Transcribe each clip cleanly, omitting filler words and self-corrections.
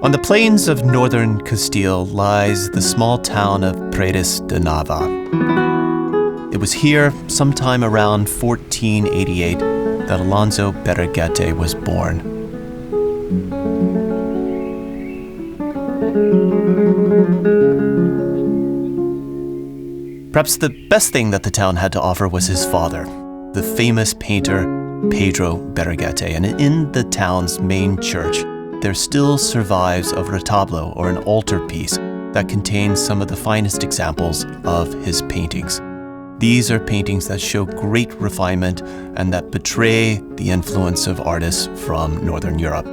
On the plains of northern Castile lies the small town of Paredes de Nava. It was here, sometime around 1488, that Alonso Berruguete was born. Perhaps the best thing that the town had to offer was his father, the famous painter Pedro Berruguete. And in the town's main church, there still survives a retablo, or an altarpiece, that contains some of the finest examples of his paintings. These are paintings that show great refinement and that betray the influence of artists from Northern Europe.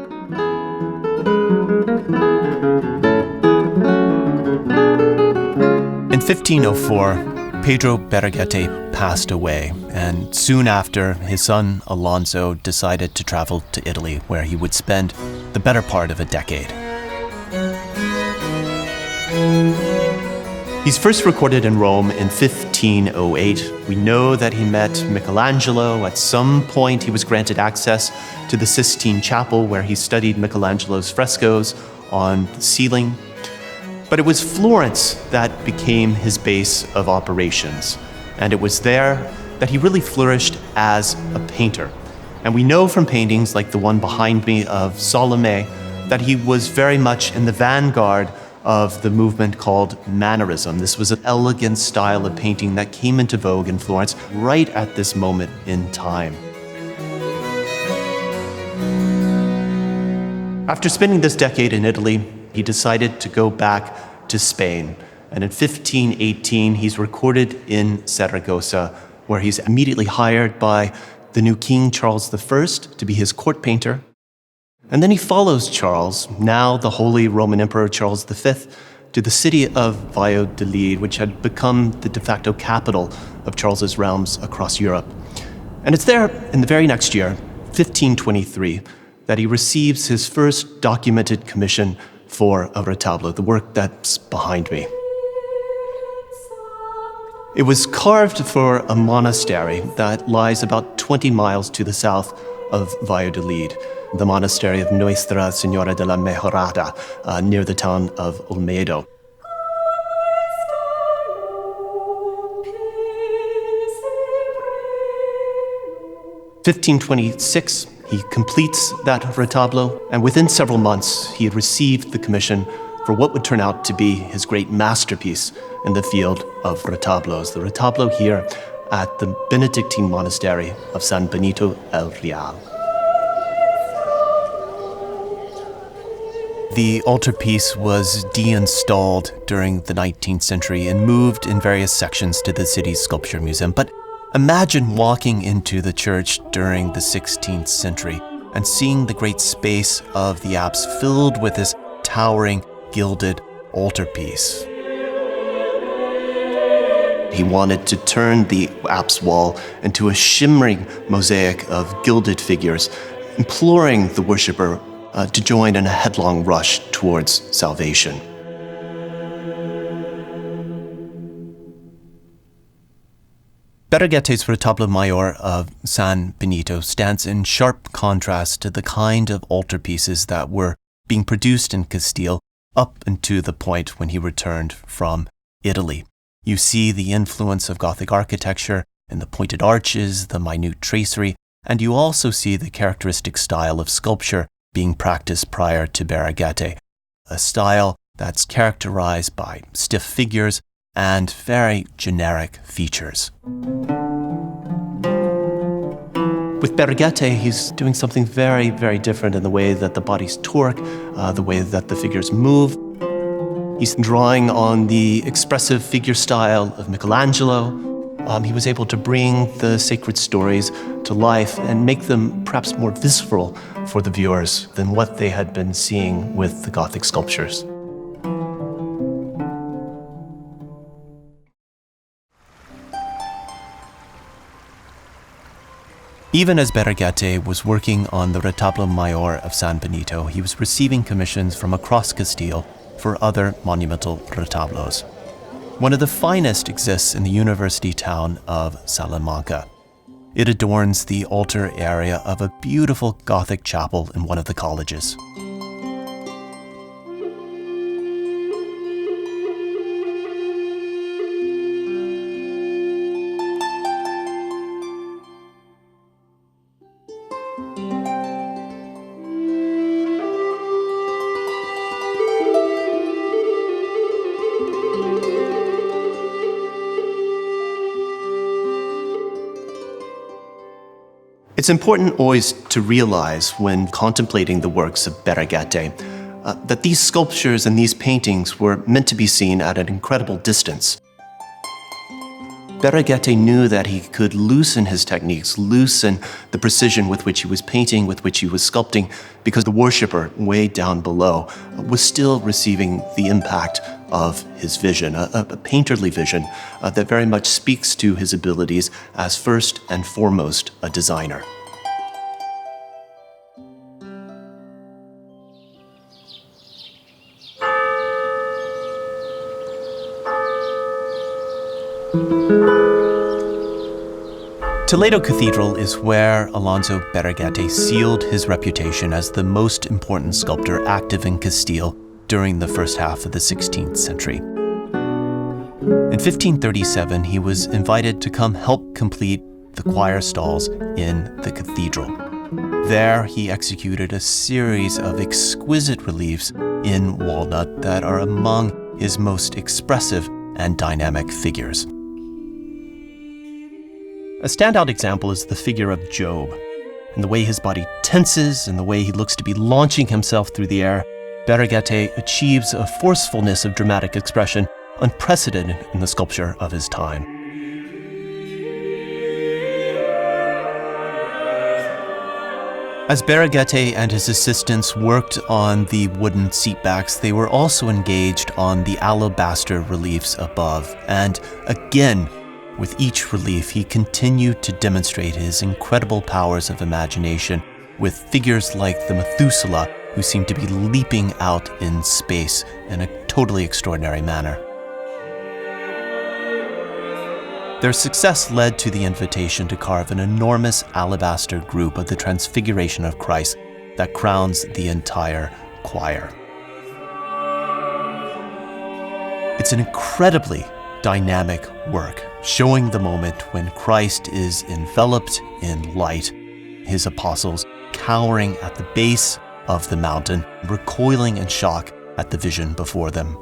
In 1504, Pedro Berruguete passed away, and soon after, his son Alonso decided to travel to Italy, where he would spend the better part of a decade. He's first recorded in Rome in 1508. We know that he met Michelangelo. At some point, he was granted access to the Sistine Chapel, where he studied Michelangelo's frescoes on the ceiling. But it was Florence that became his base of operations, and it was there that he really flourished as a painter. And we know from paintings like the one behind me of Salome that he was very much in the vanguard of the movement called Mannerism. This was an elegant style of painting that came into vogue in Florence right at this moment in time. After spending this decade in Italy, he decided to go back to Spain. And in 1518, he's recorded in Saragossa, where he's immediately hired by the new King Charles I to be his court painter. And then he follows Charles, now the Holy Roman Emperor Charles V, to the city of Valladolid, which had become the de facto capital of Charles's realms across Europe. And it's there in the very next year, 1523, that he receives his first documented commission for a retablo, the work that's behind me. It was carved for a monastery that lies about 20 miles to the south of Valladolid, the monastery of Nuestra Señora de la Mejorada, near the town of Olmedo. 1526, he completes that retablo, and within several months, he had received the commission for what would turn out to be his great masterpiece in the field of retablos, the retablo here at the Benedictine monastery of San Benito el Real. The altarpiece was deinstalled during the 19th century and moved in various sections to the city's sculpture museum. But imagine walking into the church during the 16th century and seeing the great space of the apse filled with this towering, gilded altarpiece. He wanted to turn the apse wall into a shimmering mosaic of gilded figures, imploring the worshiper to join in a headlong rush towards salvation. Berruguete's Retablo Mayor of San Benito stands in sharp contrast to the kind of altarpieces that were being produced in Castile up until the point when he returned from Italy. You see the influence of Gothic architecture in the pointed arches, the minute tracery, and you also see the characteristic style of sculpture being practiced prior to Berruguete, a style that's characterized by stiff figures and very generic features. With Berruguete, he's doing something very, very different in the way that the bodies torque, the way that the figures move. He's drawing on the expressive figure style of Michelangelo. He was able to bring the sacred stories to life and make them perhaps more visceral for the viewers than what they had been seeing with the Gothic sculptures. Even as Berruguete was working on the Retablo Mayor of San Benito, he was receiving commissions from across Castile for other monumental retablos. One of the finest exists in the university town of Salamanca. It adorns the altar area of a beautiful Gothic chapel in one of the colleges. It's important always to realize when contemplating the works of Berruguete that these sculptures and these paintings were meant to be seen at an incredible distance. Berruguete knew that he could loosen his techniques, loosen the precision with which he was painting, with which he was sculpting, because the worshipper way down below was still receiving the impact of his vision, a painterly vision that very much speaks to his abilities as first and foremost a designer. Toledo Cathedral is where Alonso Berruguete sealed his reputation as the most important sculptor active in Castile during the first half of the 16th century. In 1537, he was invited to come help complete the choir stalls in the cathedral. There, he executed a series of exquisite reliefs in walnut that are among his most expressive and dynamic figures. A standout example is the figure of Job, and the way his body tenses and the way he looks to be launching himself through the air. Berruguete achieves a forcefulness of dramatic expression unprecedented in the sculpture of his time. As Berruguete and his assistants worked on the wooden seatbacks, they were also engaged on the alabaster reliefs above, and again, with each relief, he continued to demonstrate his incredible powers of imagination with figures like the Methuselah, who seemed to be leaping out in space in a totally extraordinary manner. Their success led to the invitation to carve an enormous alabaster group of the Transfiguration of Christ that crowns the entire choir. It's an incredibly dynamic work, showing the moment when Christ is enveloped in light, his apostles cowering at the base of the mountain, recoiling in shock at the vision before them.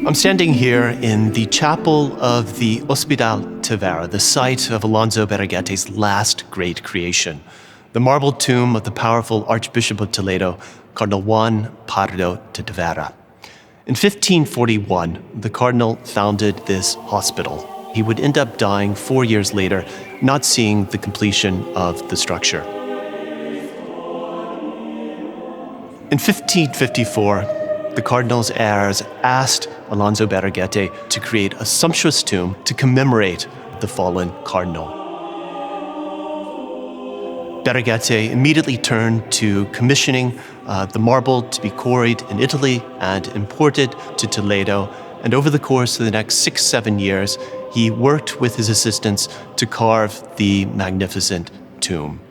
I'm standing here in the chapel of the Hospital Tavera, the site of Alonso Berruguete's last great creation, the marble tomb of the powerful Archbishop of Toledo, Cardinal Juan Pardo de Tavera. In 1541, the cardinal founded this hospital. He would end up dying 4 years later, not seeing the completion of the structure. In 1554, the cardinal's heirs asked Alonso Berruguete to create a sumptuous tomb to commemorate the fallen cardinal. Berruguete immediately turned to commissioning the marble to be quarried in Italy and imported to Toledo, and over the course of the next 6-7 years, he worked with his assistants to carve the magnificent tomb.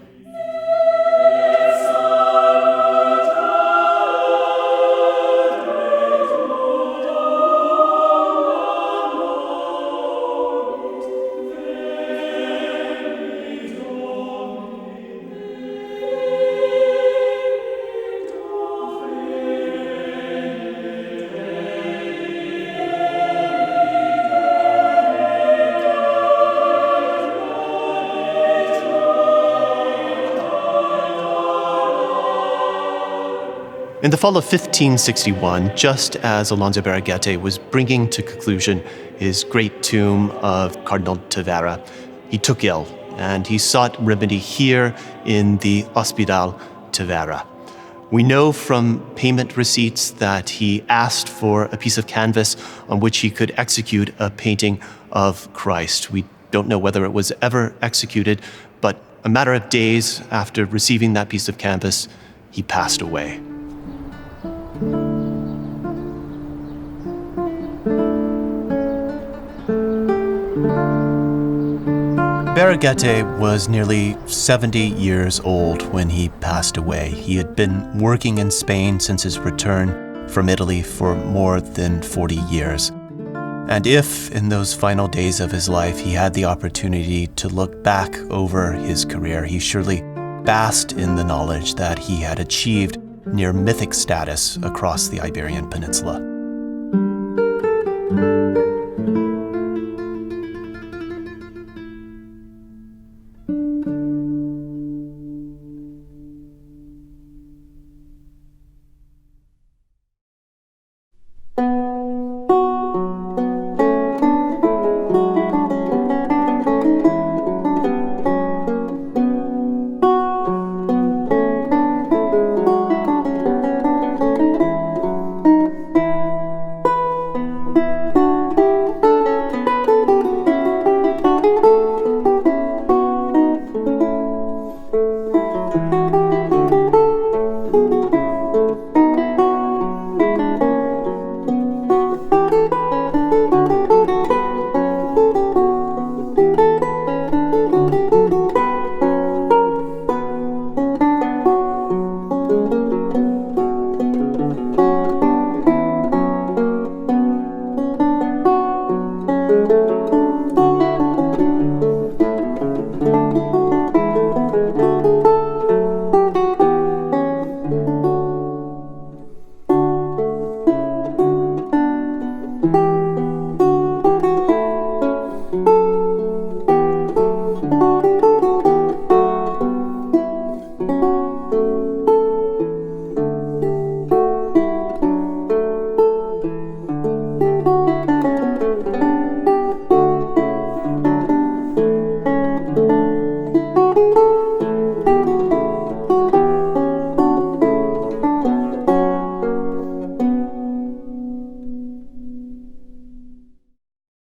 In the fall of 1561, just as Alonso Berruguete was bringing to conclusion his great tomb of Cardinal Tavera, he took ill, and he sought remedy here in the Hospital Tavera. We know from payment receipts that he asked for a piece of canvas on which he could execute a painting of Christ. We don't know whether it was ever executed, but a matter of days after receiving that piece of canvas, he passed away. Berruguete was nearly 70 years old when he passed away. He had been working in Spain since his return from Italy for more than 40 years. And if, in those final days of his life, he had the opportunity to look back over his career, he surely basked in the knowledge that he had achieved near mythic status across the Iberian Peninsula.